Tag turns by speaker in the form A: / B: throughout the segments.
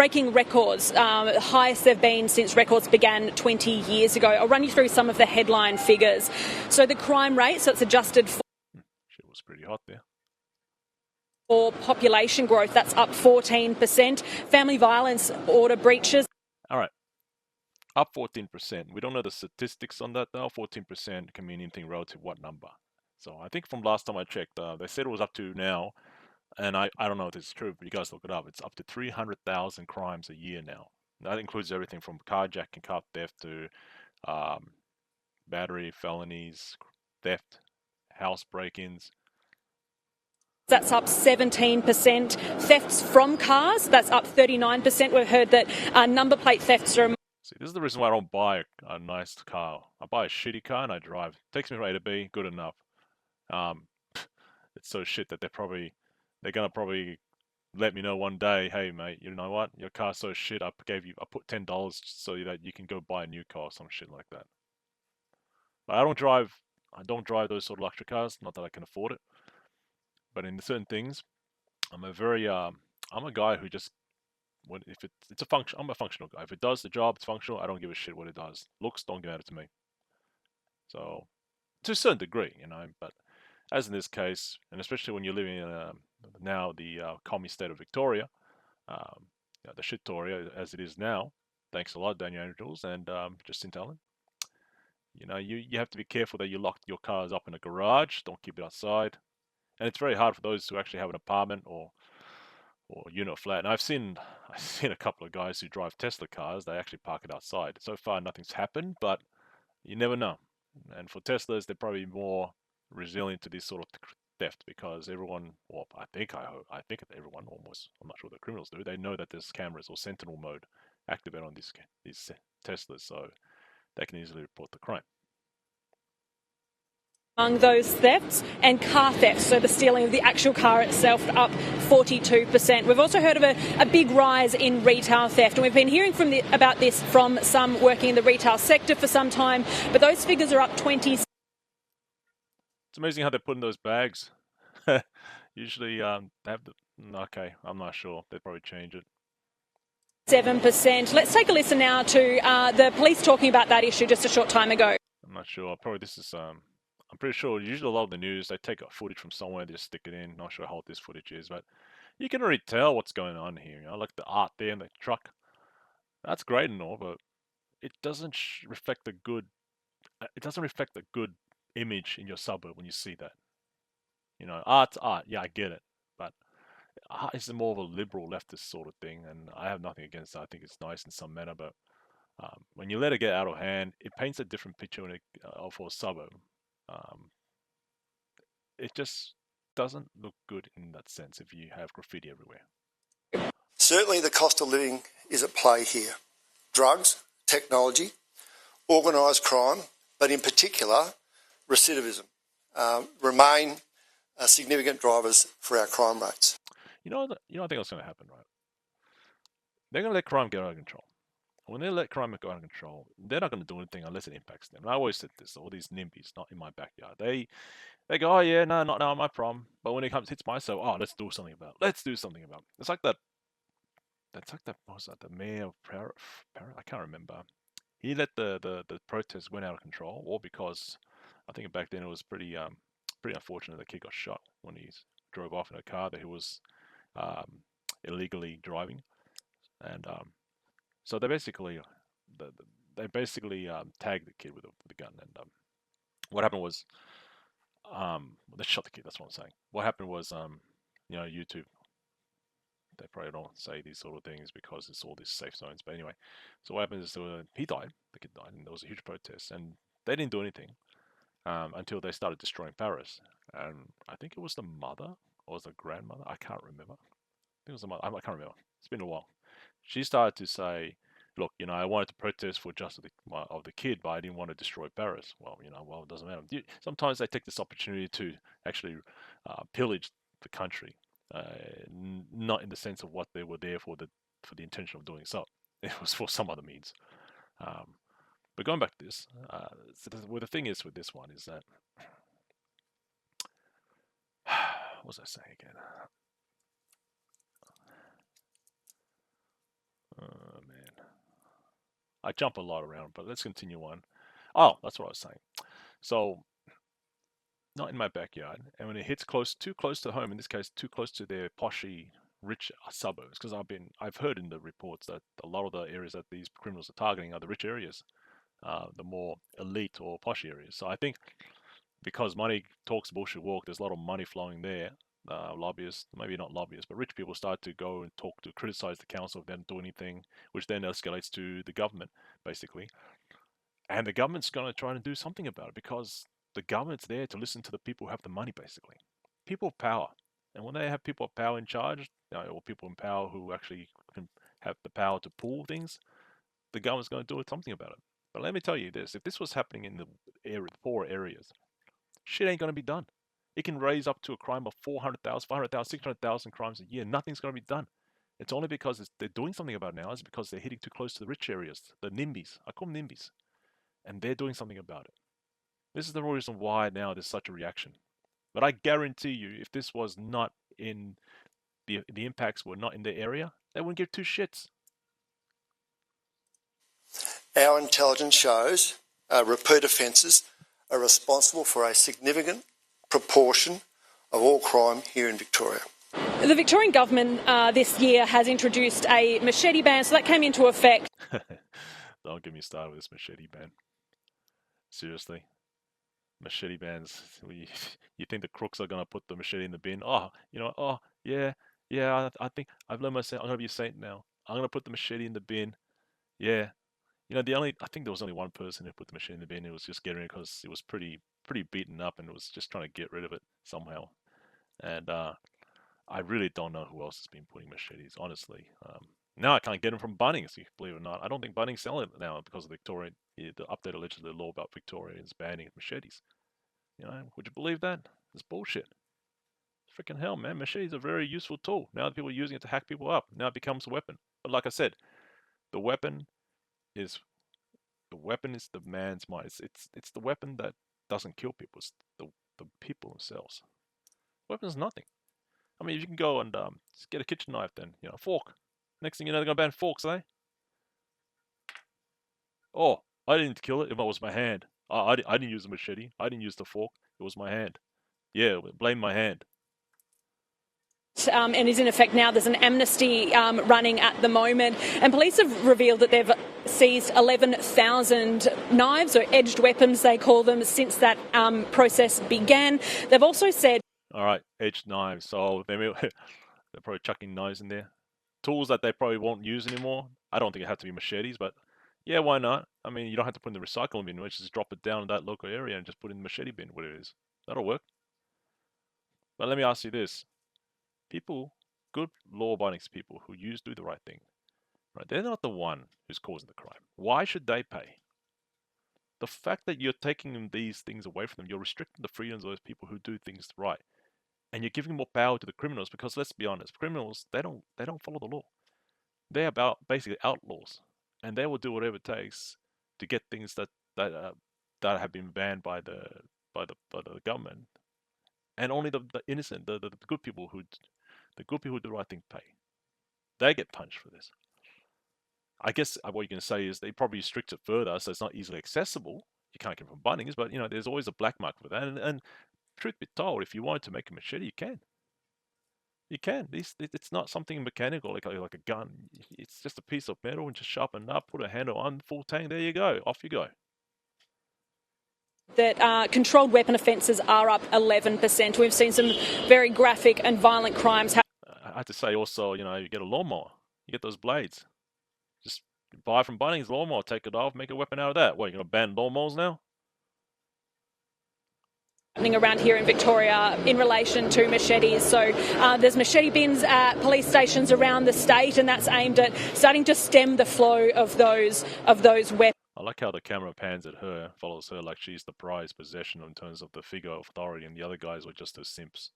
A: breaking records, the highest they've been since records began 20 years ago. I'll run you through some of the headline figures. So the crime rate, so it's adjusted for...
B: Shit was pretty hot there.
A: For population growth, that's up 14%. Family violence order breaches.
B: All right. Up 14%. We don't know the statistics on that though. 14% can mean anything relative what number. So I think from last time I checked, they said it was up to now, and I don't know if this is true, but you guys look it up. It's up to 300,000 crimes a year now. That includes everything from carjacking, car theft to battery, felonies, theft, house break-ins.
A: That's up 17%. Thefts from cars, that's up 39%. We've heard that number plate thefts are...
B: See, this is the reason why I don't buy a nice car. I buy a shitty car and I drive. Takes me from A to B, good enough. It's so shit that they're gonna probably let me know one day, hey mate, you know what? Your car's so shit. I put $10 so that you can go buy a new car or some shit like that. But I don't drive those sort of luxury cars. Not that I can afford it. But in certain things, I'm a guy who just, if it's a function, I'm a functional guy. If it does the job, it's functional. I don't give a shit what it does. Looks don't matter to me. So, to a certain degree, but as in this case, and especially when you're living in now the commie state of Victoria, the shit-toria as it is now, thanks a lot, Daniel Andrews and Justin Talon. You have to be careful that you lock your cars up in a garage. Don't keep it outside. And it's very hard for those who actually have an apartment or unit flat. And I've seen a couple of guys who drive Tesla cars. They actually park it outside. So far, nothing's happened, but you never know. And for Teslas, they're probably more resilient to this sort of theft because everyone, well, I think that everyone almost, I'm not sure what the criminals do. They know that there's cameras or sentinel mode activated on these Teslas, so they can easily report the crime.
A: Among those thefts and car thefts, so the stealing of the actual car itself, up 42%. We've also heard of a big rise in retail theft, and we've been hearing about this from some working in the retail sector for some time, but those figures are up 20%.
B: It's amazing how they put in those bags. Usually they have okay, I'm not sure. They'd probably change it.
A: 7%. Let's take a listen now to the police talking about that issue just a short time ago.
B: I'm not sure. Probably this is... I'm pretty sure usually a lot of the news, they take footage from somewhere, they just stick it in. Not sure how old this footage is, but you can already tell what's going on here. Like the art there in the truck. That's great and all, but it doesn't reflect the good. It doesn't reflect the good image in your suburb when you see that. Art's art. Yeah, I get it, but art is more of a liberal leftist sort of thing, and I have nothing against that. I think it's nice in some manner, but when you let it get out of hand, it paints a different picture for a suburb. It just doesn't look good in that sense if you have graffiti everywhere.
C: Certainly the cost of living is at play here. Drugs, technology, organised crime, but in particular recidivism, remain significant drivers for our crime rates.
B: I think what's going to happen, right? They're going to let crime get out of control. When they let crime go out of control, they're not going to do anything unless it impacts them. And I always said this, all these NIMBYs, not in my backyard. They go, oh yeah, no, not my problem. But when it hits myself, oh, let's do something about it. Let's do something about it. It's like that, what was that, the mayor of Parrot? I can't remember. He let the protests went out of control, or because I think back then it was pretty unfortunate the kid got shot when he drove off in a car that he was illegally driving. And so they basically tagged the kid with a gun, and what happened was they shot the kid. That's what I'm saying. What happened was YouTube. They probably don't say these sort of things because it's all these safe zones. But anyway, so what happened is he died. The kid died, and there was a huge protest, and they didn't do anything until they started destroying Paris. And I think it was the mother or was the grandmother. I can't remember. I think it was the mother. I can't remember. It's been a while. She started to say, look, I wanted to protest for justice of the kid, but I didn't want to destroy Paris. Well, it doesn't matter. Sometimes they take this opportunity to actually pillage the country, not in the sense of what they were there for the intention of doing so. It was for some other means. But going back to this, the thing is with this one is that, what was I saying again? I jump a lot around, but let's continue on. Oh, that's what I was saying. So, not in my backyard, and when it hits too close to home, in this case, too close to their poshy, rich suburbs, because I've heard in the reports that a lot of the areas that these criminals are targeting are the rich areas, the more elite or posh areas. So I think because money talks, bullshit walk, there's a lot of money flowing there. Lobbyists, maybe not lobbyists, but rich people start to go and criticize the council if they don't do anything, which then escalates to the government, basically. And the government's going to try to do something about it because the government's there to listen to the people who have the money, basically. People of power. And when they have people of power in charge, or people in power who actually can have the power to pull things, the government's going to do something about it. But let me tell you this, if this was happening in the poor areas, shit ain't going to be done. It can raise up to a crime of 400,000, 500,000, 600,000 crimes a year. Nothing's going to be done. It's only because they're doing something about it now. It's because they're hitting too close to the rich areas, the NIMBYs. I call them NIMBYs. And they're doing something about it. This is the reason why now there's such a reaction. But I guarantee you, if this was not in the impacts were not in the area, they wouldn't give two shits.
C: Our intelligence shows repeat offences are responsible for a significant proportion of all crime here in Victoria.
A: The Victorian government this year has introduced a machete ban, so that came into effect.
B: Don't get me started with this machete ban. Seriously. Machete bans. You think the crooks are going to put the machete in the bin? I think I've learned myself. I'm going to be a saint now. I'm going to put the machete in the bin. Yeah. I think there was only one person who put the machete in the bin. It was just getting it because it was pretty beaten up and it was just trying to get rid of it somehow. And I really don't know who else has been putting machetes, honestly. Now I can't get them from Bunnings, believe it or not. I don't think Bunnings sell it now because of the updated legislative law about Victorians banning machetes. Would you believe that? It's bullshit. Freaking hell, man. Machetes are a very useful tool. Now people are using it to hack people up. Now it becomes a weapon. But like I said, the weapon is the man's mind. It's the weapon that doesn't kill people. It's the people themselves. Weapon is nothing. I mean, you can go and just get a kitchen knife then, a fork. Next thing you know, they're going to ban forks, eh? Oh, I didn't kill it. It was my hand. I didn't use the machete. I didn't use the fork. It was my hand. Yeah, blame my hand.
A: And is in effect now. There's an amnesty running at the moment, and police have revealed that they've seized 11,000 knives, or edged weapons they call them, since that process began. They've also said...
B: All right, edged knives. So they're probably chucking knives in there. Tools that they probably won't use anymore. I don't think it had to be machetes, but yeah, why not? I mean, you don't have to put in the recycling bin. Just drop it down in that local area and just put it in the machete bin, what it is. That'll work. But let me ask you this. People, good law-abiding people who do the right thing, right? They're not the one who's causing the crime. Why should they pay? The fact that you're taking these things away from them, you're restricting the freedoms of those people who do things right. And you're giving more power to the criminals because, let's be honest, criminals, they don't follow the law. They're about basically outlaws. And they will do whatever it takes to get things that have been banned by the government. And only the innocent, the good people who do the right thing pay. They get punished for this. I guess what you can say is they probably restrict it further so it's not easily accessible. You can't get it from Bunnings, but there's always a black market for that. And truth be told, if you wanted to make a machete, you can. You can. It's not something mechanical like a gun. It's just a piece of metal and just sharpen up, put a handle on, full tang. There you go. Off you go.
A: That controlled weapon offences are up 11%. We've seen some very graphic and violent crimes.
B: I have to say also, you get a lawnmower. You get those blades. Just buy from Bunnings lawnmower, take it off, make a weapon out of that. What, you're going to ban lawnmowers now?
A: Happening around here in Victoria in relation to machetes. So there's machete bins at police stations around the state, and that's aimed at starting to stem the flow of those weapons.
B: I like how the camera pans at her, follows her like she's the prized possession in terms of the figure of authority, and the other guys were just her simps.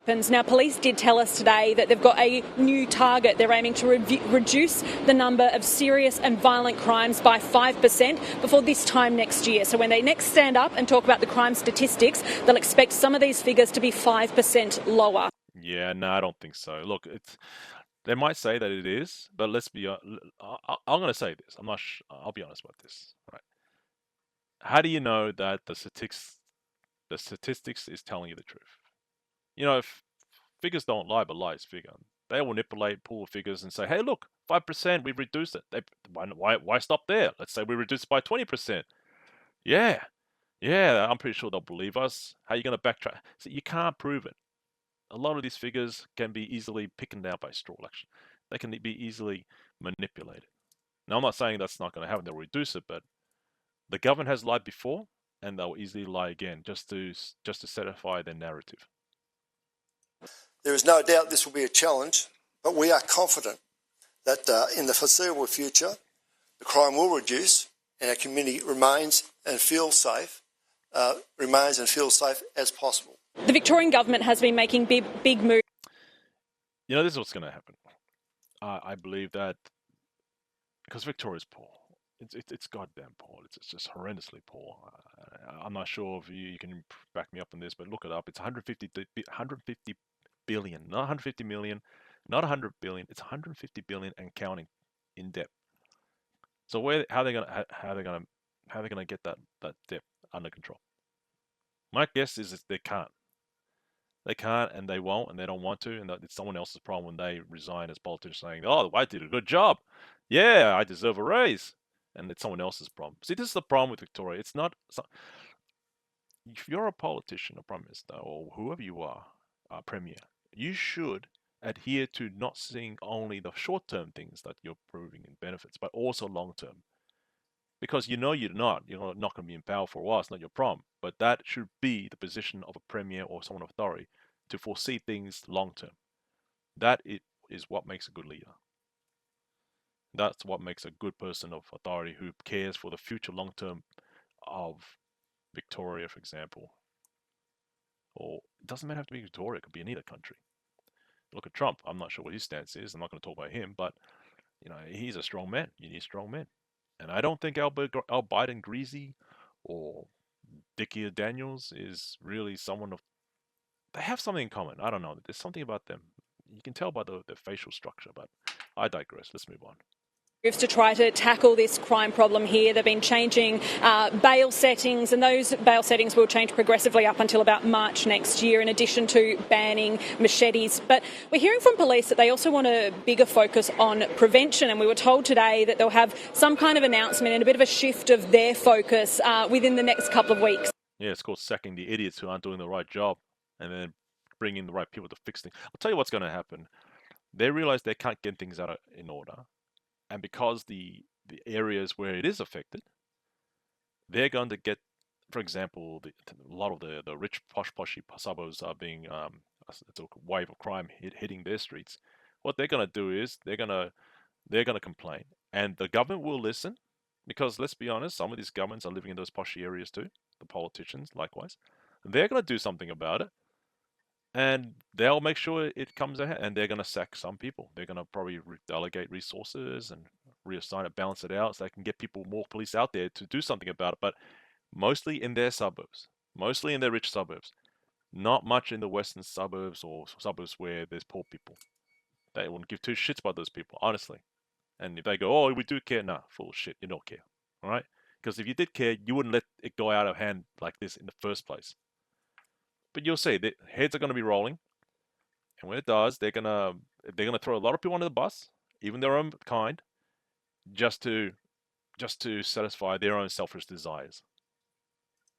A: Now, police did tell us today that they've got a new target. They're aiming to reduce the number of serious and violent crimes by 5% before this time next year. So when they next stand up and talk about the crime statistics, they'll expect some of these figures to be 5% lower.
B: Yeah, no, I don't think so. Look, They might say that it is, but let's be. I'm going to say this. I'm not. I'll be honest about this. Right? How do you know that the statistics is telling you the truth? You know, if figures don't lie, but lies figure. They will manipulate, pull figures, and say, "Hey, look, 5%. We've reduced it." Why stop there? Let's say we reduced it by 20%. Yeah, yeah. I'm pretty sure they'll believe us. How are you going to backtrack? So you can't prove it. A lot of these figures can be easily picked out by straw election. They can be easily manipulated. Now, I'm not saying that's not going to happen. They'll reduce it, but the government has lied before, and they'll easily lie again just to satisfy their narrative.
C: There is no doubt this will be a challenge, but we are confident that in the foreseeable future, the crime will reduce and our community remains and feels safe as possible.
A: The Victorian government has been making big moves.
B: You know, this is what's going to happen. I believe that because Victoria's poor. It's goddamn poor. It's just horrendously poor. I'm not sure if you can back me up on this, but look it up. It's 150 billion, not 150 million, not 100 billion. It's 150 billion and counting in debt. So how are they gonna get that debt under control? My guess is they can't. They can't, and they won't, and they don't want to, and it's someone else's problem when they resign as politicians, saying, "Oh, I did a good job. Yeah, I deserve a raise." And it's someone else's problem. See, this is the problem with Victoria. It's not. If you're a politician, a prime minister, or whoever you are, premier, you should adhere to not seeing only the short-term things that you're proving in benefits, but also long-term. Because you're not going to be in power for a while. It's not your problem. But that should be the position of a premier or someone of authority, to foresee things long-term. That is what makes a good leader. That's what makes a good person of authority who cares for the future long-term of Victoria, for example. Or it doesn't matter to be Victoria, it could be any other country. Look at Trump. I'm not sure what his stance is. I'm not going to talk about him, but he's a strong man. You need strong men. And I don't think Al Biden Greasy or Dickie Daniels is really someone of. They have something in common. I don't know. There's something about them. You can tell by the facial structure, but I digress. Let's move on.
A: To try to tackle this crime problem here. They've been changing bail settings, and those bail settings will change progressively up until about March next year, in addition to banning machetes. But we're hearing from police that they also want a bigger focus on prevention, and we were told today that they'll have some kind of announcement and a bit of a shift of their focus within the next couple of weeks.
B: Yeah, it's called sacking the idiots who aren't doing the right job, and then bringing the right people to fix things. I'll tell you what's going to happen. They realize they can't get things out in order. And because the areas where it is affected, they're going to get, for example, a lot of the rich poshy suburbs are being it's a wave of crime hitting their streets. What they're going to do is they're going to complain, and the government will listen, because let's be honest, some of these governments are living in those poshy areas too. The politicians, likewise, they're going to do something about it. And they'll make sure it comes ahead, and they're going to sack some people. They're going to probably delegate resources and reassign it, balance it out, so they can get more police out there to do something about it. But mostly in their suburbs, mostly in their rich suburbs, not much in the western suburbs or suburbs where there's poor people. They wouldn't give two shits about those people, honestly. And if they go, "Oh, we do care," nah, full of shit. You don't care, all right? Because if you did care, you wouldn't let it go out of hand like this in the first place. But you'll see, the heads are going to be rolling, and when it does, they're gonna throw a lot of people under the bus, even their own kind, just to satisfy their own selfish desires.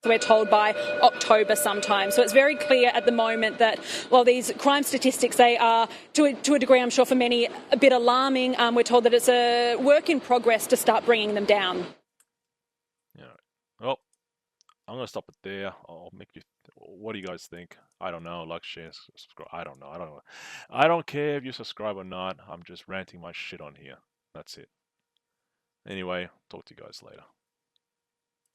A: We're told by October sometime. So it's very clear at the moment that, well, these crime statistics, they are, to a degree, I'm sure for many, a bit alarming. We're told that it's a work in progress to start bringing them down.
B: Yeah. Well, I'm going to stop it there. I'll make you. What do you guys think? I don't know. Like, share, subscribe. I don't know. I don't care if you subscribe or not. I'm just ranting my shit on here. That's it. Anyway, talk to you guys later.